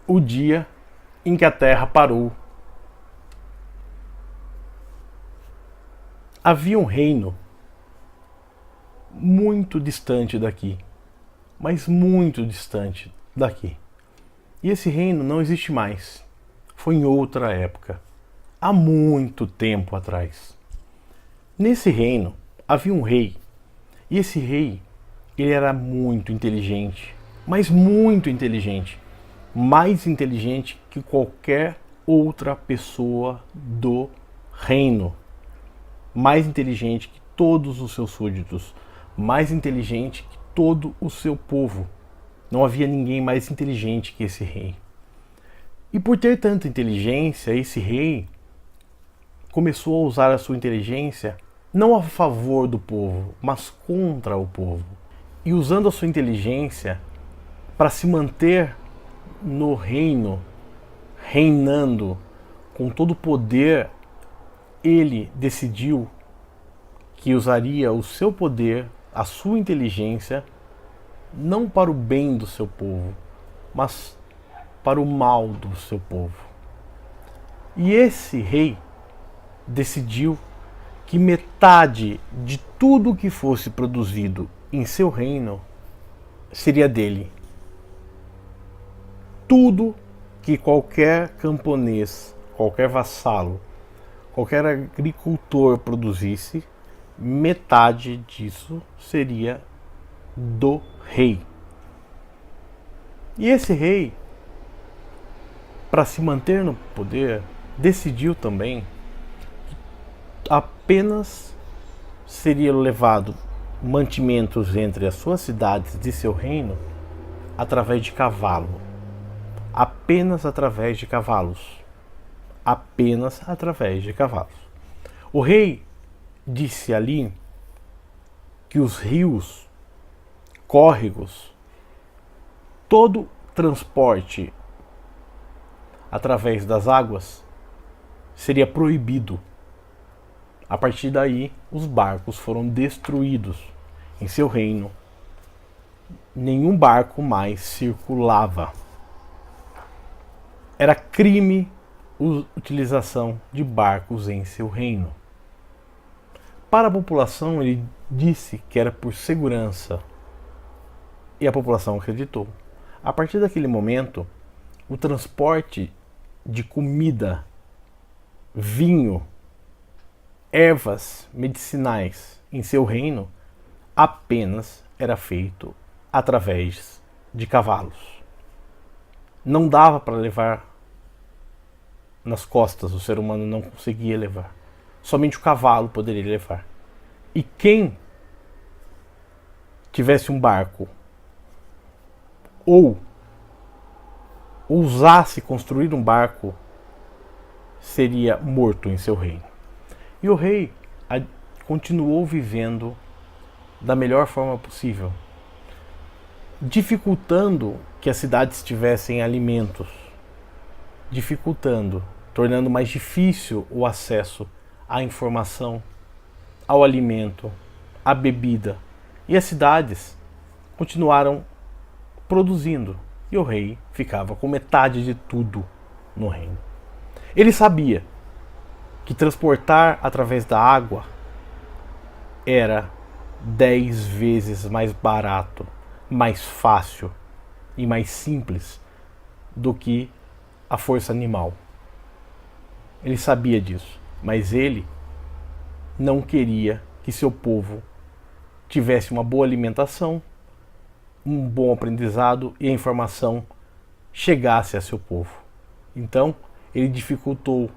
o dia em que a Terra parou. Havia um reino muito distante daqui, mas muito distante daqui. E esse reino não existe mais. Foi em outra época, há muito tempo atrás. Nesse reino havia um rei, e esse rei, ele era muito inteligente, mas muito inteligente, mais inteligente que qualquer outra pessoa do reino, mais inteligente que todos os seus súditos, mais inteligente que todo o seu povo. Não havia ninguém mais inteligente que esse rei. E por ter tanta inteligência, esse rei começou a usar a sua inteligência não a favor do povo, mas contra o povo. E usando a sua inteligência para se manter no reino, reinando com todo o poder, ele decidiu que usaria o seu poder, a sua inteligência, não para o bem do seu povo, mas para o mal do seu povo. E esse rei decidiu que metade de tudo que fosse produzido em seu reino seria dele. Tudo que qualquer camponês, qualquer vassalo, qualquer agricultor produzisse, metade disso seria do rei. E esse rei, para se manter no poder, decidiu também que apenas seria levado mantimentos entre as suas cidades de seu reino através de cavalo. Apenas através de cavalos. Apenas através de cavalos. O rei disse ali que os rios, córregos, todo transporte através das águas seria proibido. A partir daí, os barcos foram destruídos em seu reino. Nenhum barco mais circulava. Era crime a utilização de barcos em seu reino. Para a população, ele disse que era por segurança. E a população acreditou. A partir daquele momento, o transporte de comida, vinho, ervas medicinais em seu reino apenas era feito através de cavalos. Não dava para levar nas costas, o ser humano não conseguia levar. Somente o cavalo poderia levar. E quem tivesse um barco ou ousasse construir um barco seria morto em seu reino. E o rei continuou vivendo da melhor forma possível, dificultando que as cidades tivessem alimentos, dificultando, tornando mais difícil o acesso à informação, ao alimento, à bebida. E as cidades continuaram produzindo, e o rei ficava com metade de tudo no reino. Ele sabia que transportar através da água era 10 vezes mais barato, mais fácil e mais simples do que a força animal. Ele sabia disso, mas ele não queria que seu povo tivesse uma boa alimentação, um bom aprendizado e a informação chegasse a seu povo. Então, ele dificultou,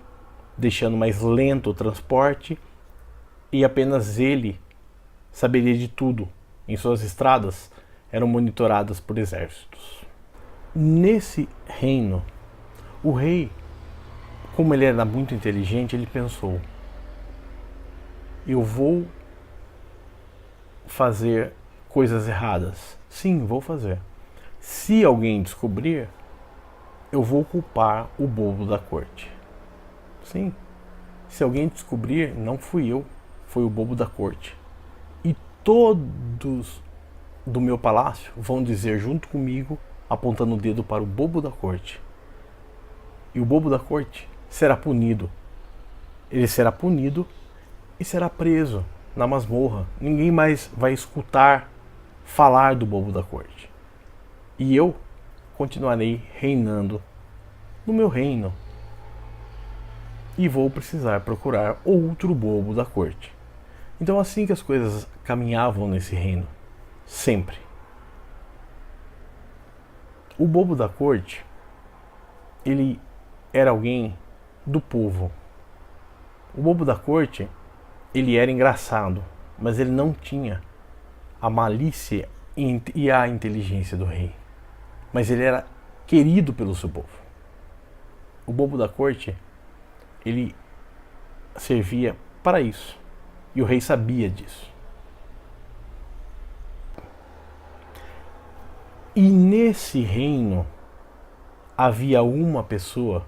deixando mais lento o transporte, e apenas ele saberia de tudo. Em suas estradas eram monitoradas por exércitos. Nesse reino, o rei, como ele era muito inteligente, ele pensou: eu vou fazer coisas erradas. Sim, vou fazer. Se alguém descobrir, eu vou culpar o bobo da corte. Sim, se alguém descobrir, não fui eu, foi o bobo da corte. E todos do meu palácio vão dizer junto comigo, apontando o dedo para o bobo da corte. e o bobo da corte será punido. Ele será punido e será preso na masmorra. Ninguém mais vai escutar falar do bobo da corte. E eu continuarei reinando no meu reino. E vou precisar procurar outro bobo da corte. Então, assim que as coisas caminhavam nesse reino, sempre. O bobo da corte, ele era alguém do povo. O bobo da corte, ele era engraçado, mas ele não tinha a malícia e a inteligência do rei. Mas ele era querido pelo seu povo. O bobo da corte, ele servia para isso. E o rei sabia disso. E nesse reino havia uma pessoa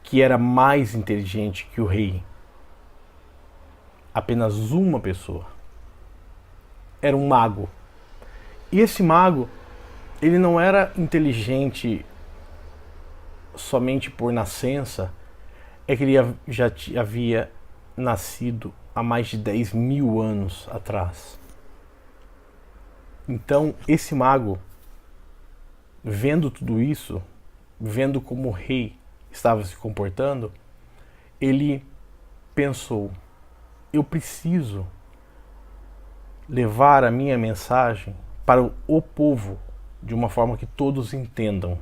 que era mais inteligente que o rei. Apenas uma pessoa. Era um mago. E esse mago, ele não era inteligente somente por nascença, é que ele já havia nascido há mais de 10.000 anos atrás. Então, esse mago, vendo tudo isso, vendo como o rei estava se comportando, ele pensou: eu preciso levar a minha mensagem para o povo de uma forma que todos entendam.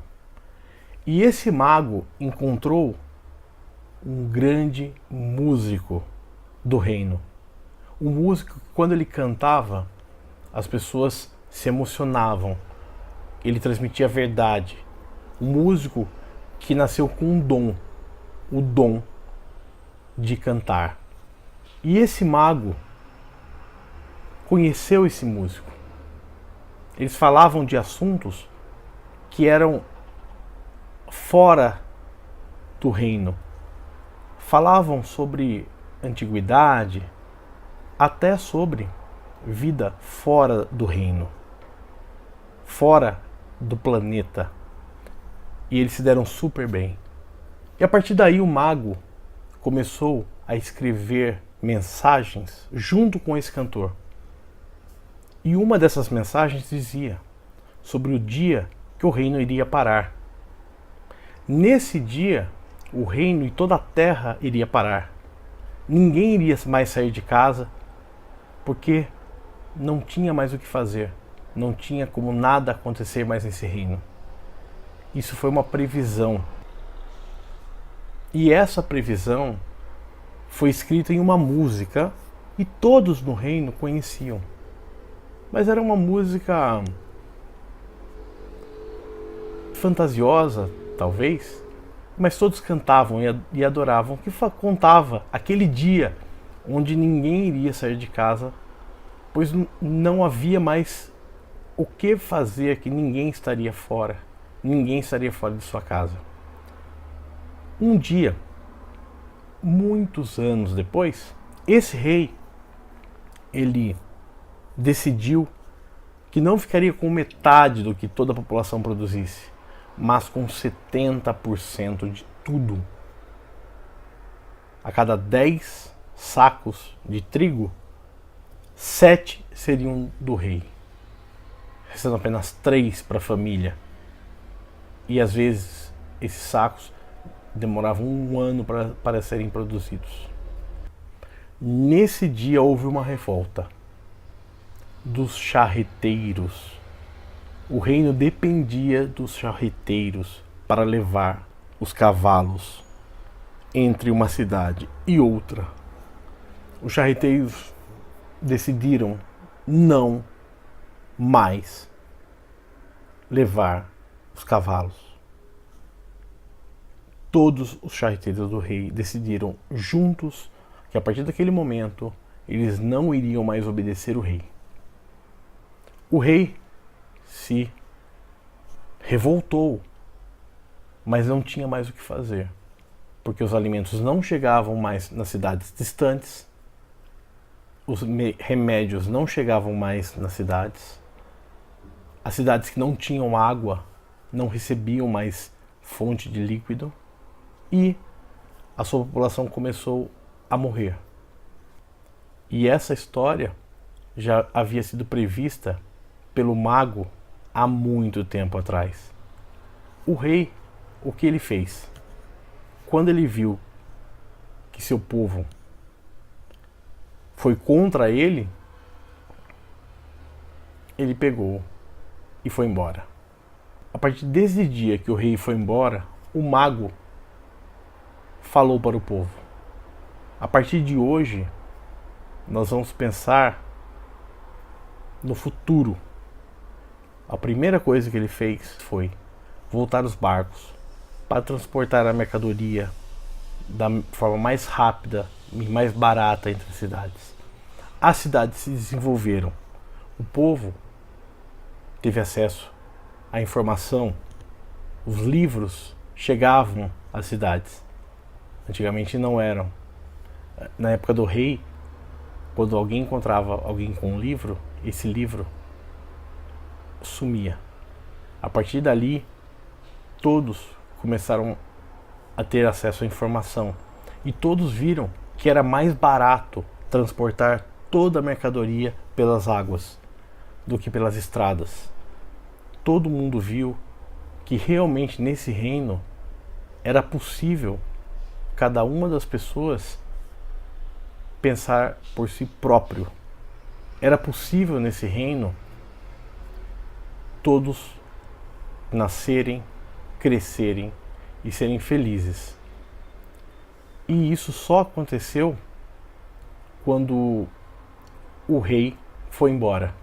E esse mago encontrou um grande músico do reino. O músico, quando ele cantava, as pessoas se emocionavam. Ele transmitia a verdade. Um músico que nasceu com um dom, o dom de cantar. E esse mago conheceu esse músico. Eles falavam de assuntos que eram fora do reino. Falavam sobre antiguidade, até sobre vida fora do reino, fora do planeta. E eles se deram super bem. E a partir daí o mago começou a escrever mensagens junto com esse cantor. E uma dessas mensagens dizia sobre o dia que o reino iria parar. Nesse dia, o reino e toda a terra iria parar. Ninguém iria mais sair de casa, porque não tinha mais o que fazer. Não tinha como nada acontecer mais nesse reino. Isso foi uma previsão. E essa previsão foi escrita em uma música e todos no reino conheciam. Mas era uma música fantasiosa, talvez, mas todos cantavam e adoravam, que contava aquele dia onde ninguém iria sair de casa, pois não havia mais o que fazer, que ninguém estaria fora de sua casa. Um dia, muitos anos depois, esse rei, ele decidiu que não ficaria com metade do que toda a população produzisse, mas com 70% de tudo. A cada 10 sacos de trigo, 7 seriam do rei, restando apenas 3 para a família. E às vezes esses sacos demoravam um ano para serem produzidos. Nesse dia houve uma revolta dos charreteiros. O reino dependia dos charreteiros para levar os cavalos entre uma cidade e outra. Os charreteiros decidiram não mais levar os cavalos. Todos os charreteiros do rei decidiram juntos que a partir daquele momento eles não iriam mais obedecer o rei. O rei se revoltou, mas não tinha mais o que fazer, porque os alimentos não chegavam mais nas cidades distantes, os remédios não chegavam mais nas cidades, as cidades que não tinham água não recebiam mais fonte de líquido, e a sua população começou a morrer. E essa história já havia sido prevista pelo mago há muito tempo atrás. O rei, o que ele fez? Quando ele viu que seu povo foi contra ele, ele pegou e foi embora. A partir desse dia que o rei foi embora, o mago falou para o povo: a partir de hoje, nós vamos pensar no futuro. A primeira coisa que ele fez foi voltar os barcos para transportar a mercadoria da forma mais rápida e mais barata entre as cidades. As cidades se desenvolveram. O povo teve acesso à informação. Os livros chegavam às cidades. Antigamente não eram. Na época do rei, quando alguém encontrava alguém com um livro, esse livro sumia. A partir dali, todos começaram a ter acesso à informação. E todos viram que era mais barato transportar toda a mercadoria pelas águas do que pelas estradas. Todo mundo viu que realmente nesse reino era possível cada uma das pessoas pensar por si próprio. Era possível nesse reino todos nascerem, crescerem e serem felizes. E isso só aconteceu quando o rei foi embora.